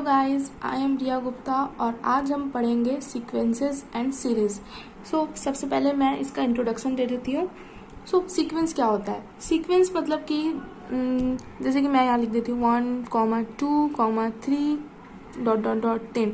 Guys, I am रिया गुप्ता और आज हम पढ़ेंगे सीक्वेंसेस एंड सीरीज। सबसे पहले मैं इसका इंट्रोडक्शन दे देती हूँ। सीक्वेंस क्या होता है? सीक्वेंस मतलब कि जैसे कि मैं यहाँ लिख देती हूँ 1,2,3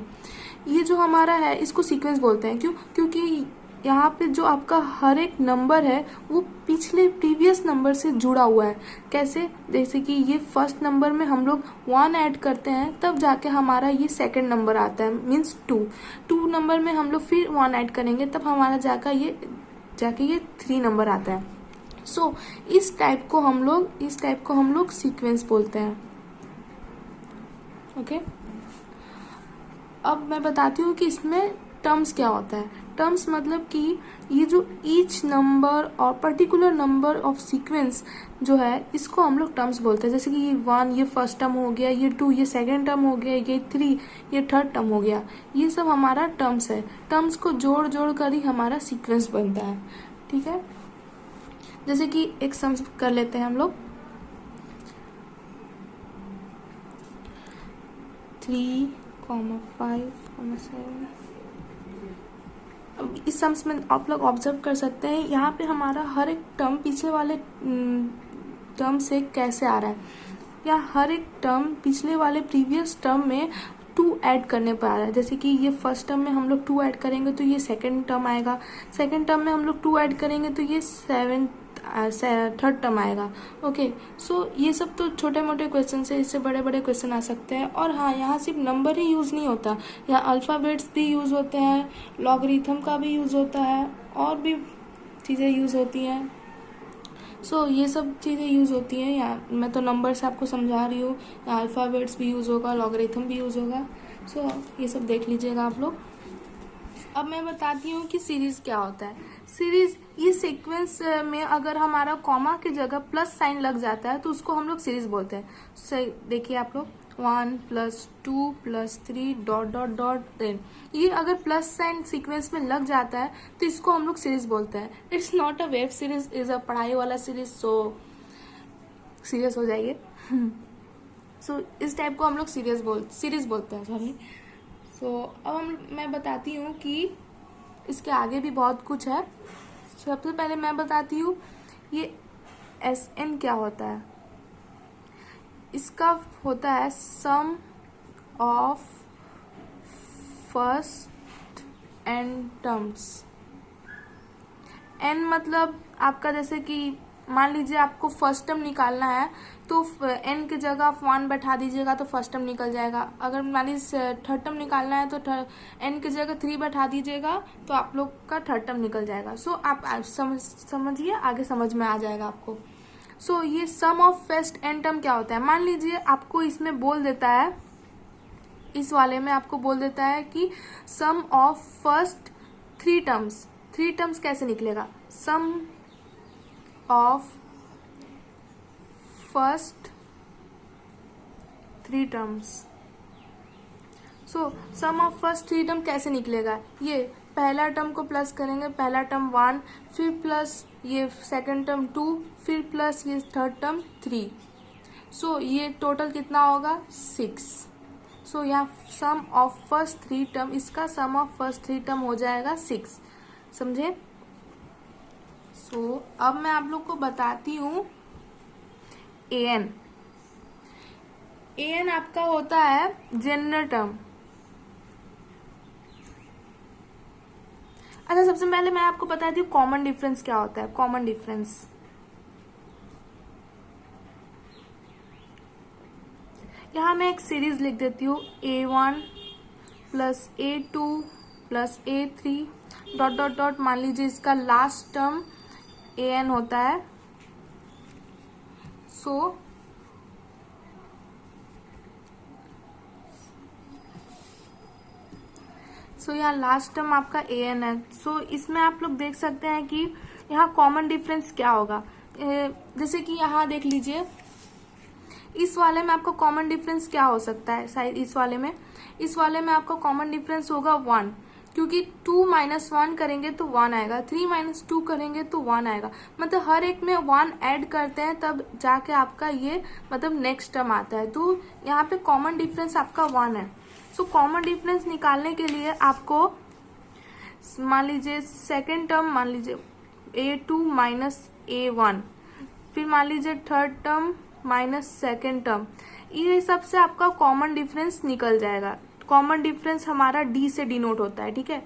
ये जो हमारा है इसको सीक्वेंस बोलते हैं। क्योंकि यहाँ पे जो आपका हर एक नंबर है वो पिछले प्रीवियस नंबर से जुड़ा हुआ है। कैसे? जैसे कि ये फर्स्ट नंबर में हम लोग 1 ऐड करते हैं तब जाके हमारा ये सेकंड नंबर आता है, मीन्स 2 नंबर में हम लोग फिर 1 ऐड करेंगे तब हमारा जाके ये 3 नंबर आता है। इस टाइप को हम लोग सीक्वेंस बोलते हैं। ओके, अब मैं बताती हूँ कि इसमें टर्म्स क्या होता है। टर्म्स मतलब कि ये जो ईच नंबर और पर्टिकुलर नंबर ऑफ सीक्वेंस जो है इसको हम लोग टर्म्स बोलते हैं। जैसे कि ये 1 ये फर्स्ट टर्म हो गया, ये 2 ये सेकंड टर्म हो गया, ये 3 ये थर्ड टर्म हो गया। ये सब हमारा टर्म्स है। टर्म्स को जोड़ कर ही हमारा सीक्वेंस बनता है। ठीक है, जैसे कि एक सम कर लेते हैं हम लोग। 3, 5, 7। इस सम्स में आप लोग ऑब्जर्व कर सकते हैं यहाँ पे हमारा हर एक टर्म पिछले वाले टर्म से कैसे आ रहा है, या हर एक टर्म पिछले वाले प्रीवियस टर्म में 2 ऐड करने पर आ रहा है। जैसे कि ये फर्स्ट टर्म में हम लोग 2 ऐड करेंगे तो ये सेकंड टर्म आएगा, सेकंड टर्म में हम लोग 2 ऐड करेंगे तो ये थर्ड टर्म आएगा। ओके, ये सब तो छोटे मोटे क्वेश्चन से, इससे बड़े बड़े क्वेश्चन आ सकते हैं। और हाँ, यहाँ सिर्फ नंबर ही यूज़ नहीं होता, यहाँ अल्फ़ाबेट्स भी यूज़ होते हैं, लॉगरिथम का भी यूज़ होता है, और भी चीज़ें यूज़ होती हैं। ये सब चीज़ें यूज़ होती हैं। यहाँ मैं तो नंबर से आपको समझा रही हूँ, यहाँ अल्फ़ाबेट्स भी यूज़ होगा, लॉगरिथम भी यूज़ होगा। ये सब देख लीजिएगा आप लोग। अब मैं बताती हूँ कि सीरीज क्या होता है। सीरीज, ये सीक्वेंस में अगर हमारा कॉमा की जगह प्लस साइन लग जाता है तो उसको हम लोग सीरीज बोलते हैं। देखिए आप लोग, 1 + 2 + 3 ... ये अगर प्लस साइन सीक्वेंस में लग जाता है तो इसको हम लोग सीरीज बोलते हैं। It's not a web series, is a पढ़ाई वाला सीरीज, सीरियस हो जाइए। इस टाइप को हम लोग सीरीज बोलते हैं। सॉरी। अब मैं बताती हूँ कि इसके आगे भी बहुत कुछ है। सबसे पहले मैं बताती हूँ ये SN क्या होता है। इसका होता है sum of first n terms. N मतलब आपका, जैसे कि मान लीजिए आपको फर्स्ट टर्म निकालना है तो N की जगह आप 1 बैठा दीजिएगा तो फर्स्ट टर्म निकल जाएगा। अगर मान लीजिए थर्ड टर्म निकालना है तो N की जगह 3 बैठा दीजिएगा तो आप लोग का थर्ड टर्म निकल जाएगा। आप समझिए, आगे समझ में आ जाएगा आपको। ये सम ऑफ फर्स्ट एंड टर्म क्या होता है। मान लीजिए आपको इसमें बोल देता है, इस वाले में आपको बोल देता है कि sum of first 3 terms. 3 terms कैसे निकलेगा? Sum of first 3 terms. Sum of first 3 term कैसे निकलेगा? ये पहला टर्म को प्लस करेंगे, पहला टर्म 1, फिर प्लस ये सेकंड टर्म 2, फिर प्लस ये थर्ड टर्म 3। ये टोटल कितना होगा? 6। यहाँ सम ऑफ फर्स्ट 3 टर्म, इसका सम ऑफ फर्स्ट 3 टर्म हो जाएगा 6। समझे? अब मैं आप लोग को बताती हूँ AN। AN आपका होता है जनरल टर्म। अच्छा, सबसे पहले मैं आपको बताती हूँ कॉमन डिफरेंस क्या होता है। कॉमन डिफरेंस, यहाँ मैं एक सीरीज लिख देती हूँ A1 + A2 + A3 ... मान लीजिए इसका लास्ट टर्म AN होता है। यहाँ लास्ट टर्म आपका AN है। इसमें आप लोग देख सकते हैं कि यहाँ कॉमन डिफरेंस क्या होगा। जैसे कि यहाँ देख लीजिए, इस वाले में आपका कॉमन डिफरेंस क्या हो सकता है। शायद इस वाले में आपका कॉमन डिफरेंस होगा 1, क्योंकि 2 - 1 करेंगे तो 1 आएगा, 3 - 2 करेंगे तो 1 आएगा। मतलब हर एक में 1 ऐड करते हैं तब जाके आपका ये मतलब नेक्स्ट टर्म आता है। तो यहाँ पे कॉमन डिफरेंस आपका 1 है। सो कॉमन डिफरेंस निकालने के लिए आपको मान लीजिए सेकेंड टर्म मान लीजिए a2 माइनस a1, फिर मान लीजिए third term minus second term, ये सब से आपका कॉमन डिफरेंस निकल जाएगा। कॉमन डिफरेंस हमारा d से डिनोट होता है, ठीक है।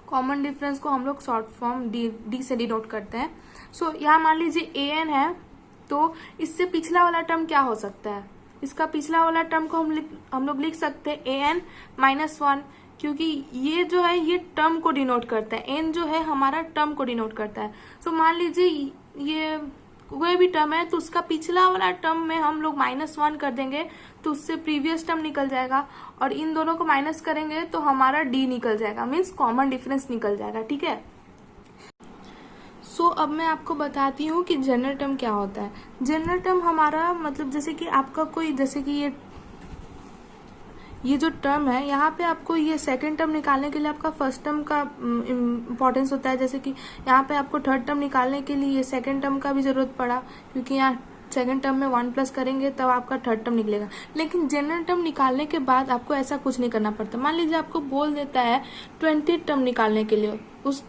कॉमन डिफरेंस को हम लोग शॉर्ट फॉर्म d से डिनोट करते हैं। सो यहाँ मान लीजिए an है, तो इससे पिछला वाला टर्म क्या हो सकता है? इसका पिछला वाला टर्म को हम लोग लिख सकते हैं an माइनस 1, क्योंकि ये जो है ये टर्म को डिनोट करता है, n जो है हमारा टर्म को डिनोट करता है। सो मान लीजिए ये कोई भी टर्म है तो उसका पिछला वाला टर्म में हम लोग -1 कर देंगे तो उससे प्रीवियस टर्म निकल जाएगा, और इन दोनों को माइनस करेंगे तो हमारा d निकल जाएगा, मीन्स कॉमन डिफरेंस निकल जाएगा, ठीक है। सो अब मैं आपको बताती हूँ कि जनरल टर्म क्या होता है। जनरल टर्म हमारा मतलब जैसे कि आपका कोई, जैसे कि ये जो टर्म है, यहाँ पे आपको ये सेकंड टर्म निकालने के लिए आपका फर्स्ट टर्म का इम्पोर्टेंस होता है। जैसे कि यहाँ पे आपको थर्ड टर्म निकालने के लिए ये सेकंड टर्म का भी जरूरत पड़ा, क्योंकि यहाँ सेकंड टर्म में 1 प्लस करेंगे तब आपका थर्ड टर्म निकलेगा। लेकिन जनरल टर्म निकालने के बाद आपको ऐसा कुछ नहीं करना पड़ता। मान लीजिए आपको बोल देता है 20 टर्म निकालने के लिए, उस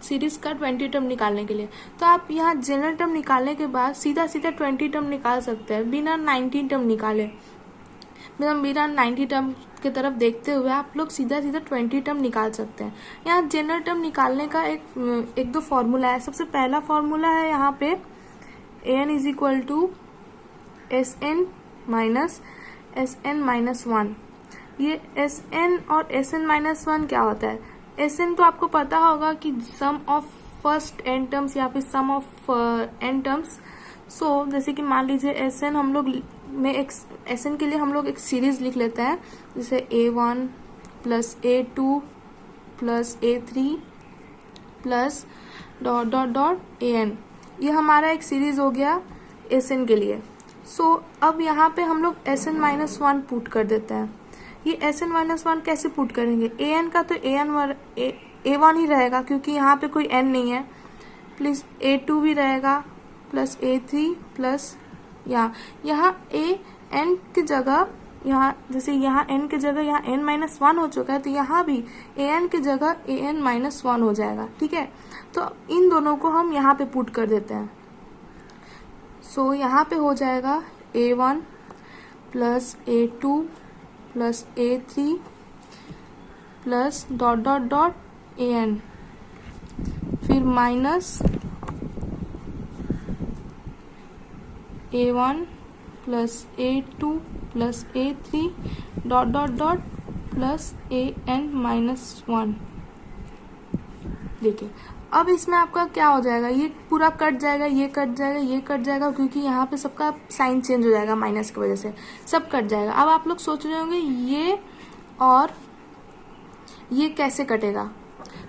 सीरीज का 20 टर्म निकालने के लिए, तो आप यहाँ जनरल टर्म निकालने के बाद सीधा 20 टर्म निकाल सकते हैं बिना 19 टर्म निकाले। बिना 90 टर्म की तरफ देखते हुए आप लोग सीधा 20 टर्म निकाल सकते हैं। यहाँ जनरल टर्म निकालने का एक दो फॉर्मूला है। सबसे पहला फॉर्मूला है यहाँ पे an is equal to sn minus sn minus 1। ये sn और sn माइनस 1 क्या होता है? sn तो आपको पता होगा कि sum of first n terms या फिर सम ऑफ n टर्म्स। सो जैसे कि मान लीजिए sn हम लोग में एक sn के लिए हम लोग एक सीरीज लिख लेते हैं, जैसे a1 plus a2 plus a3 plus dot dot dot an। ये हमारा एक सीरीज हो गया sn के लिए। सो अब यहाँ पे हम लोग sn माइनस 1 पुट कर देते हैं। ये sn माइनस 1 कैसे पुट करेंगे? an का तो a1 ही रहेगा, क्योंकि यहाँ पे कोई n नहीं है, प्लस a2 भी रहेगा प्लस a3 प्लस यहाँ an की जगह, यहाँ जैसे यहाँ n की जगह यहाँ n माइनस 1 हो चुका है, तो यहाँ भी an की जगह an माइनस 1 हो जाएगा, ठीक है। तो इन दोनों को हम यहाँ पे पुट कर देते हैं। सो यहाँ पे हो जाएगा a1 plus a2 plus a3 plus dot dot dot an, फिर minus a1 plus a2 plus a3 dot dot dot plus an minus 1। देखिए अब इसमें आपका क्या हो जाएगा, ये पूरा कट जाएगा, ये कट जाएगा, ये कट जाएगा, क्योंकि यहाँ पे सबका साइन चेंज हो जाएगा माइनस की वजह से, सब कट जाएगा। अब आप लोग सोच रहे होंगे ये और ये कैसे कटेगा,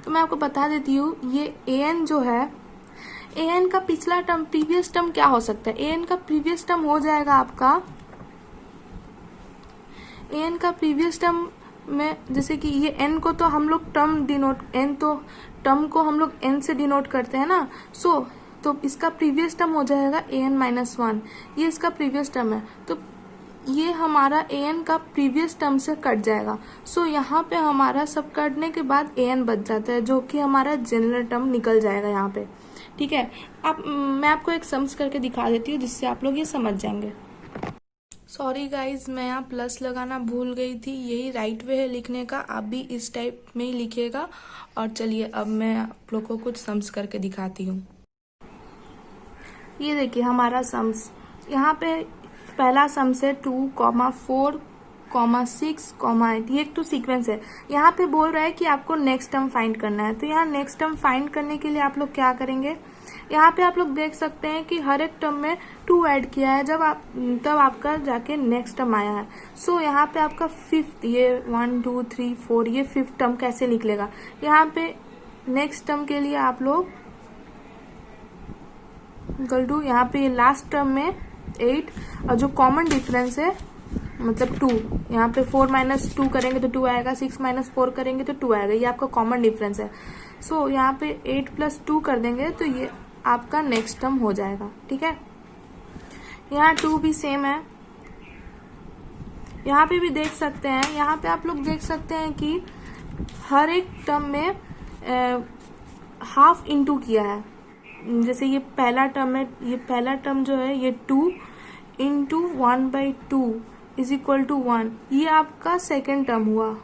तो मैं आपको बता देती हूँ। ये an जो है, an का पिछला टर्म प्रीवियस टर्म क्या हो सकता है? an का प्रीवियस टर्म हो जाएगा आपका, an का प्रीवियस टर्म में जैसे कि ये n को तो हम लोग टर्म डिनोट, n तो टर्म को हम लोग n से डिनोट करते हैं ना। सो तो इसका प्रीवियस टर्म हो जाएगा an माइनस 1, ये इसका प्रीवियस टर्म है, तो ये हमारा an का प्रीवियस टर्म से कट जाएगा। सो यहाँ पे हमारा सब कटने के बाद an बच जाता है, जो कि हमारा जनरल टर्म निकल जाएगा यहाँ पे, ठीक है। मैं आपको एक सम्स करके दिखा देती हूँ जिससे आप लोग ये समझ जाएंगे। सॉरी गाइज, मैं यहाँ प्लस लगाना भूल गई थी, यही राइट वे है लिखने का, आप भी इस टाइप में ही लिखिएगा। और चलिए अब मैं आप लोग को कुछ सम्स करके दिखाती हूँ। ये देखिए हमारा सम्स, यहाँ पे पहला सम्स है 2, 4, 6, 8। ये एक तो सीक्वेंस है। यहाँ पे बोल रहा है कि आपको नेक्स्ट टर्म फाइंड करना है, तो यहाँ नेक्स्ट टर्म फाइंड करने के लिए आप लोग क्या करेंगे, यहाँ पे आप लोग देख सकते हैं कि हर एक टर्म में 2 ऐड किया है, तब आपका जाके नेक्स्ट टर्म आया है। सो यहाँ पे आपका फिफ्थ, ये 1 2 3 4, ये फिफ्थ टर्म कैसे निकलेगा? यहाँ पे नेक्स्ट टर्म के लिए आप लोग इक्वल टू, यहाँ पे लास्ट टर्म में 8, और जो कॉमन डिफरेंस है मतलब 2, यहाँ पे 4 माइनस 2 करेंगे तो 2 आएगा, 6 माइनस 4 करेंगे तो 2 आएगा, ये आपका कॉमन डिफरेंस है। सो यहाँ पे 8 प्लस 2 कर देंगे तो ये आपका नेक्स्ट टर्म हो जाएगा, ठीक है। यहाँ 2 भी सेम है, यहाँ पे भी देख सकते हैं, यहाँ पे आप लोग देख सकते हैं कि हर एक टर्म में हाफ इंटू किया है। जैसे ये पहला टर्म है, ये पहला टर्म जो है ये 2 इंटू 1/2 इज इक्वल टू 1, ये आपका सेकेंड टर्म हुआ।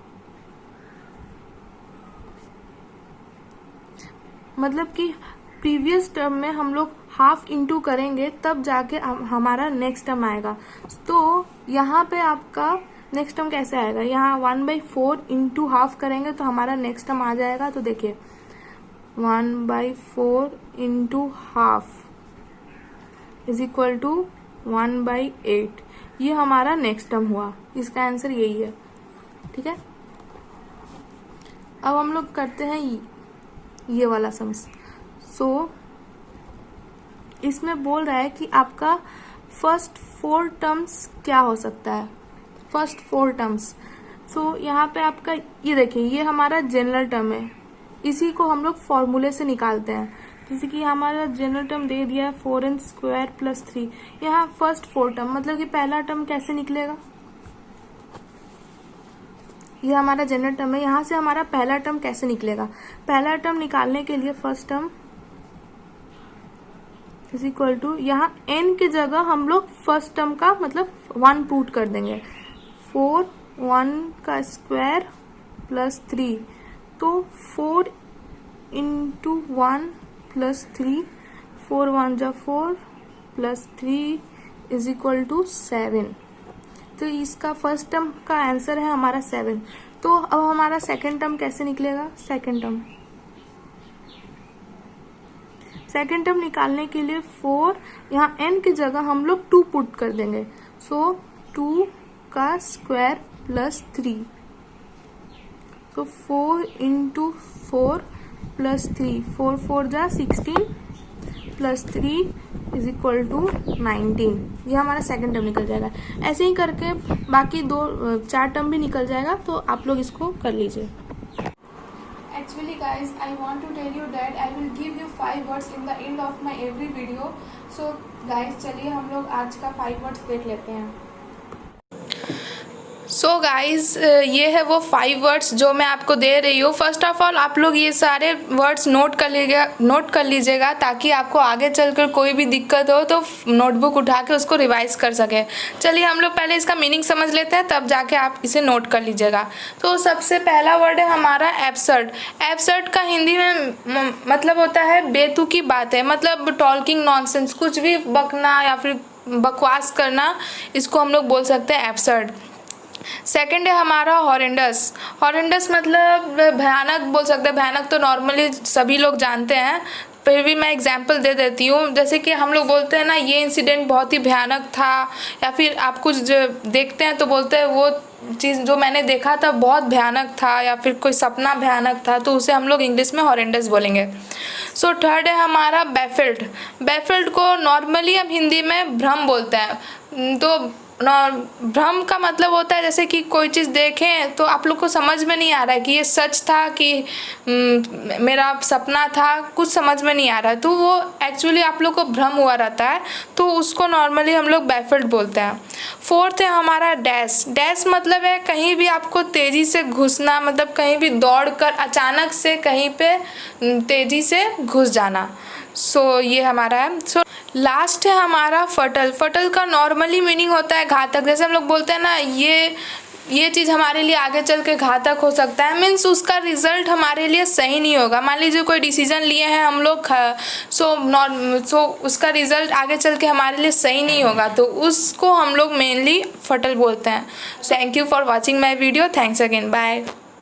मतलब कि प्रीवियस टर्म में हम लोग हाफ इंटू करेंगे तब जाके हमारा नेक्स्ट टर्म आएगा। तो यहाँ पे आपका नेक्स्ट टर्म कैसे आएगा, यहाँ 1/4 इंटू हाफ करेंगे तो हमारा नेक्स्ट टर्म आ जाएगा। तो देखिए 1/4 into half is equal to 1/8, ये हमारा नेक्स्ट टर्म हुआ। इसका आंसर यही है। ठीक है, अब हम लोग करते हैं ये वाला सम। सो इसमें बोल रहा है कि आपका फर्स्ट 4 टर्म्स क्या हो सकता है, फर्स्ट 4 टर्म्स। सो यहाँ पे आपका ये देखिए, ये हमारा जनरल टर्म है, इसी को हम लोग फॉर्मूले से निकालते हैं। जैसे कि हमारा जनरल टर्म दे दिया है 4n² + 3। यहाँ फर्स्ट 4 टर्म मतलब कि पहला टर्म कैसे निकलेगा, ये हमारा जनरल टर्म है, यहाँ से हमारा पहला टर्म कैसे निकलेगा। पहला टर्म निकालने के लिए first term is equal to, यहाँ n की जगह हम लोग फर्स्ट टर्म का मतलब 1 पुट कर देंगे। 4 1² + 3, तो 4 इंटू 1 + 3, 4 1 जा 4 + 3 इज इक्वल टू 7। तो इसका फर्स्ट टर्म का आंसर है हमारा 7। तो अब हमारा सेकंड टर्म कैसे निकलेगा, सेकंड टर्म निकालने के लिए 4, यहाँ n की जगह हम लोग 2 पुट कर देंगे। सो 2 का स्क्वायर + 3, तो 4 इंटू 4 + 3, 4 4 जा 16 + 3 इज इक्वल टू 19, ये हमारा सेकंड टर्म निकल जाएगा। ऐसे ही करके बाकी 4 टर्म भी निकल जाएगा। तो आप लोग इसको कर लीजिए। Actually guys, I want to tell you that I will give you 5 words in the end of my every video. So guys, चलिए हम लोग आज का 5 words देख लेते हैं। सो गाइज ये है वो 5 वर्ड्स जो मैं आपको दे रही हूँ। फर्स्ट ऑफ ऑल आप लोग ये सारे वर्ड्स नोट कर लीजिएगा ताकि आपको आगे चलकर कोई भी दिक्कत हो तो नोटबुक उठा के उसको रिवाइज कर सके। चलिए हम लोग पहले इसका मीनिंग समझ लेते हैं, तब जाके आप इसे नोट कर लीजिएगा। तो सबसे पहला वर्ड है हमारा एब्सर्ड। एब्सर्ड का हिंदी में मतलब होता है बेतुकी बातें, मतलब टॉकिंग नॉनसेंस, कुछ भी बकना या फिर बकवास करना, इसको हम लोग बोल सकते हैं एब्सर्ड। सेकंड है हमारा हॉरेंडस। हॉरेंडस मतलब भयानक बोल सकते हैं। भयानक तो नॉर्मली सभी लोग जानते हैं, फिर भी मैं एग्जांपल दे देती हूँ। जैसे कि हम लोग बोलते हैं ना, ये इंसिडेंट बहुत ही भयानक था, या फिर आप कुछ देखते हैं तो बोलते हैं वो चीज़ जो मैंने देखा था बहुत भयानक था, या फिर कोई सपना भयानक था, तो उसे हम लोग इंग्लिश में हॉरेंडस बोलेंगे। सो थर्ड है हमारा बैफिल्ड। बैफिल्ड को नॉर्मली हम हिंदी में भ्रम बोलते हैं। तो भ्रम का मतलब होता है जैसे कि कोई चीज़ देखें तो आप लोग को समझ में नहीं आ रहा है कि ये सच था कि मेरा सपना था, कुछ समझ में नहीं आ रहा है, तो वो एक्चुअली आप लोग को भ्रम हुआ रहता है, तो उसको नॉर्मली हम लोग बैफिल्ड बोलते हैं। फोर्थ है हमारा डैश। डैश मतलब है कहीं भी आपको तेज़ी से घुसना, मतलब कहीं भी दौड़कर अचानक से कहीं पे तेज़ी से घुस जाना। सो ये हमारा है। सो लास्ट है हमारा फटल। फटल का नॉर्मली मीनिंग होता है घातक। जैसे हम लोग बोलते हैं ना, ये चीज़ हमारे लिए आगे चल के घातक हो सकता है, मीन्स उसका रिजल्ट हमारे लिए सही नहीं होगा। मान लीजिए कोई डिसीजन लिए हैं हम लोग, सो उसका रिजल्ट आगे चल के हमारे लिए सही नहीं होगा, तो उसको हम लोग मेनली फटल बोलते हैं। Thank you for watching my video. Thanks again, bye.